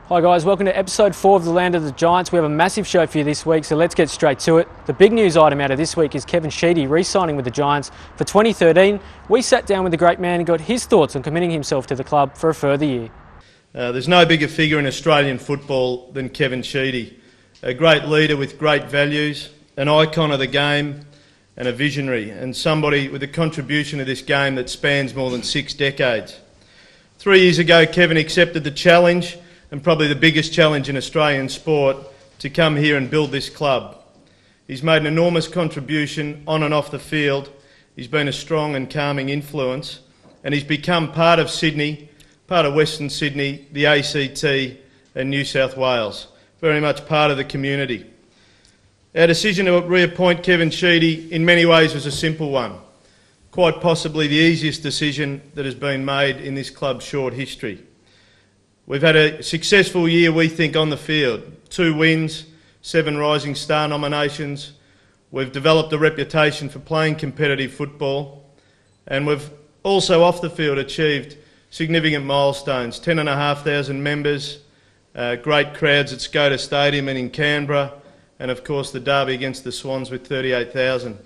Hi guys, welcome to episode 4 of The Land of the Giants. We have a massive show for you this week, so let's get straight to it. The big news item out of this week is Kevin Sheedy re-signing with the Giants for 2013. We sat down with the great man and got his thoughts on committing himself to the club for a further year. There's no bigger figure in Australian football than Kevin Sheedy. A great leader with great values, an icon of the game and a visionary, and somebody with a contribution to this game that spans more than 6 decades. 3 years ago, Kevin accepted the challenge, and probably the biggest challenge in Australian sport, to come here and build this club. He's made an enormous contribution on and off the field. He's been a strong and calming influence, and he's become part of Sydney, part of Western Sydney, the ACT and New South Wales. Very much part of the community. Our decision to reappoint Kevin Sheedy in many ways was a simple one. Quite possibly the easiest decision that has been made in this club's short history. We've had a successful year, we think, on the field. 2 wins, 7 Rising Star nominations. We've developed a reputation for playing competitive football, and we've also off the field achieved significant milestones. 10,500 members, great crowds at Skoda Stadium and in Canberra, and of course the derby against the Swans with 38,000.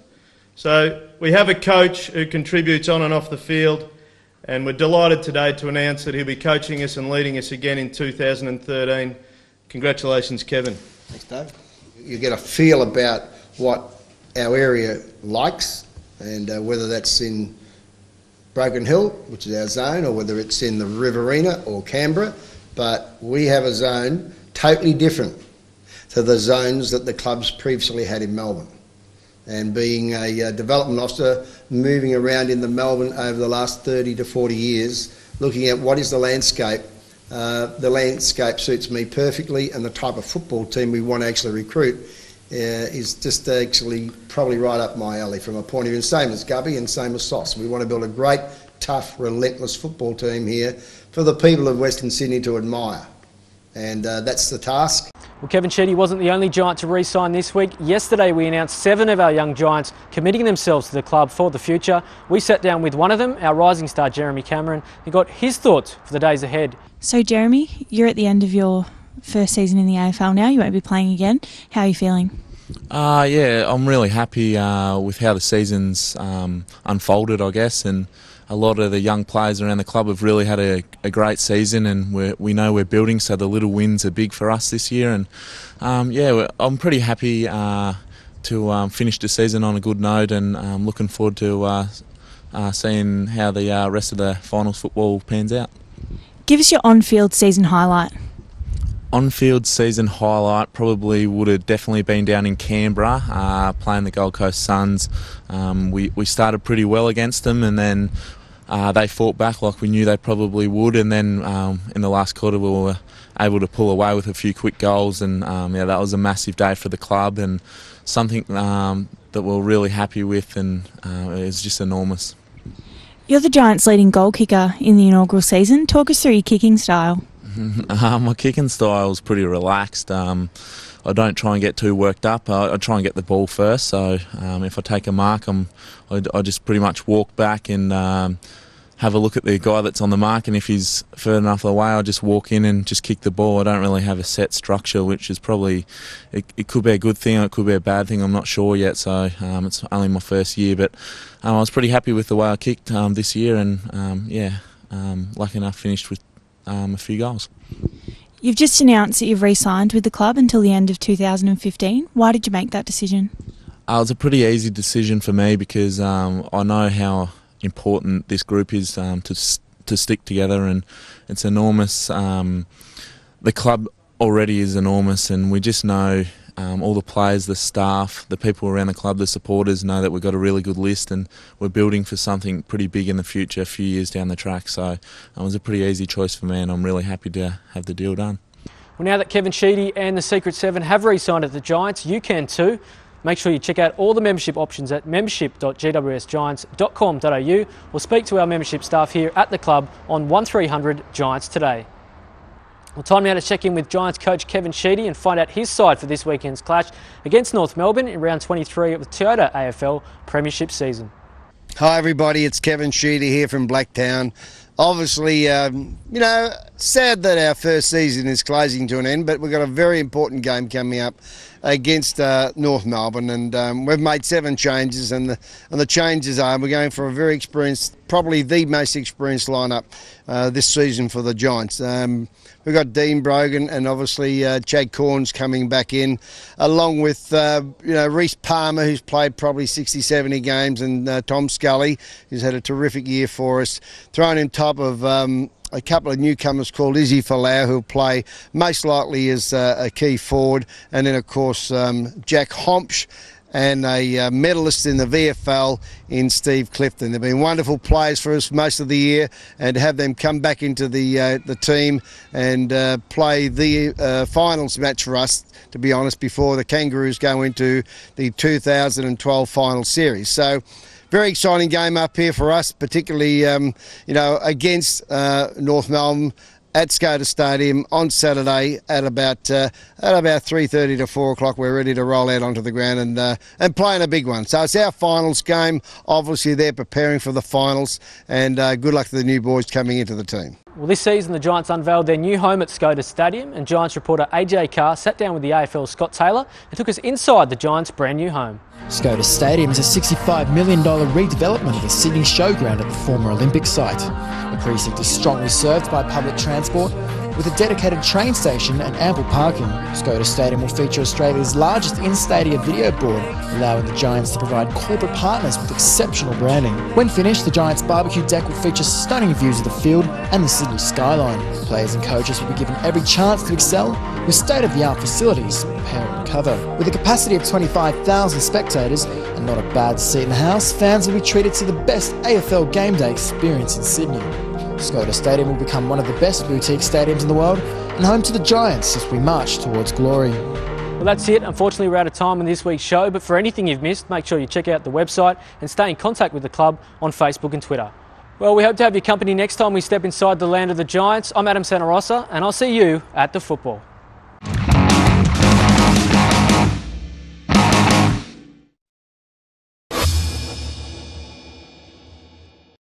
So we have a coach who contributes on and off the field, and we're delighted today to announce that he'll be coaching us and leading us again in 2013. Congratulations, Kevin. Thanks, Dave. You get a feel about what our area likes, and whether that's in Broken Hill, which is our zone, or whether it's in the Riverina or Canberra, but we have a zone totally different to the zones that the clubs previously had in Melbourne. And being a development officer, moving around in Melbourne over the last 30 to 40 years, looking at what is the landscape suits me perfectly, and the type of football team we want to actually recruit is just actually probably right up my alley from a point of view. Same as Gubby and same as Sauce. We want to build a great, tough, relentless football team here for the people of Western Sydney to admire. And that's the task. Well, Kevin Sheedy wasn't the only Giant to re-sign this week. Yesterday we announced 7 of our young Giants committing themselves to the club for the future. We sat down with one of them, our rising star Jeremy Cameron, and got his thoughts for the days ahead. So Jeremy, you're at the end of your first season in the AFL now. You won't be playing again. How are you feeling? Yeah, I'm really happy with how the season's unfolded, I guess, and a lot of the young players around the club have really had a great season, and we know we're building, so the little wins are big for us this year. And I'm pretty happy to finish the season on a good note, and looking forward to seeing how the rest of the finals football pans out. Give us your on-field season highlight. On-field season highlight probably would have definitely been down in Canberra, playing the Gold Coast Suns. We started pretty well against them, and then they fought back like we knew they probably would, and then in the last quarter we were able to pull away with a few quick goals, and that was a massive day for the club, and something that we're really happy with, and it was just enormous. You're the Giants' leading goal kicker in the inaugural season. Talk us through your kicking style. My kicking style is pretty relaxed. I don't try and get too worked up. I try and get the ball first. So if I take a mark, I just pretty much walk back and have a look at the guy that's on the mark. And if he's further enough away, I just walk in and just kick the ball. I don't really have a set structure, which is probably it could be a good thing or it could be a bad thing. I'm not sure yet. So it's only my first year, but I was pretty happy with the way I kicked this year, and lucky enough finished with a few goals. You've just announced that you've re-signed with the club until the end of 2015. Why did you make that decision? It was a pretty easy decision for me because I know how important this group is to stick together, and it's enormous. The club already is enormous, and we just know all the players, the staff, the people around the club, the supporters know that we've got a really good list, and we're building for something pretty big in the future, a few years down the track. So it was a pretty easy choice for me, and I'm really happy to have the deal done. Well, now that Kevin Sheedy and the Secret 7 have re-signed at the Giants, you can too. Make sure you check out all the membership options at membership.gwsgiants.com.au or speak to our membership staff here at the club on 1300 Giants today. Well, time now to check in with Giants coach Kevin Sheedy and find out his side for this weekend's clash against North Melbourne in round 23 of the Toyota AFL Premiership season. Hi everybody, it's Kevin Sheedy here from Blacktown. obviously, sad that our first season is closing to an end, but we've got a very important game coming up against North Melbourne, and we've made 7 changes, and the changes are we're going for a very experienced, probably the most experienced lineup this season for the Giants. We've got Dean Brogan and obviously Chad Corns coming back in, along with Reece Palmer, who's played probably 60, 70 games, and Tom Scully, who's had a terrific year for us, thrown in top of a couple of newcomers called Izzy Folau, who'll play most likely as a key forward, and then of course Jack Hompsch and a medalist in the VFL in Steve Clifton. They've been wonderful players for us most of the year, and to have them come back into the team and play the finals match for us, to be honest, before the Kangaroos go into the 2012 final series. So very exciting game up here for us, particularly against North Melbourne at Skoda Stadium on Saturday at about 3:30 to 4 o'clock. We're ready to roll out onto the ground and play in a big one. So it's our finals game. Obviously they're preparing for the finals, and good luck to the new boys coming into the team. Well, this season the Giants unveiled their new home at Skoda Stadium, and Giants reporter AJ Carr sat down with the AFL's Scott Taylor and took us inside the Giants' brand new home. Skoda Stadium is a $65 million redevelopment of the Sydney Showground at the former Olympic site. The precinct is strongly served by public transport, with a dedicated train station and ample parking. Skoda Stadium will feature Australia's largest in-stadium video board, allowing the Giants to provide corporate partners with exceptional branding. When finished, the Giants' barbecue deck will feature stunning views of the field and the Sydney skyline. Players and coaches will be given every chance to excel with state-of-the-art facilities, repair and recover. With a capacity of 25,000 spectators and not a bad seat in the house, fans will be treated to the best AFL game day experience in Sydney. Skoda Stadium will become one of the best boutique stadiums in the world and home to the Giants as we march towards glory. Well, that's it. Unfortunately, we're out of time on this week's show, but for anything you've missed, make sure you check out the website and stay in contact with the club on Facebook and Twitter. Well, we hope to have your company next time we step inside the land of the Giants. I'm Adam Santarossa, and I'll see you at the football.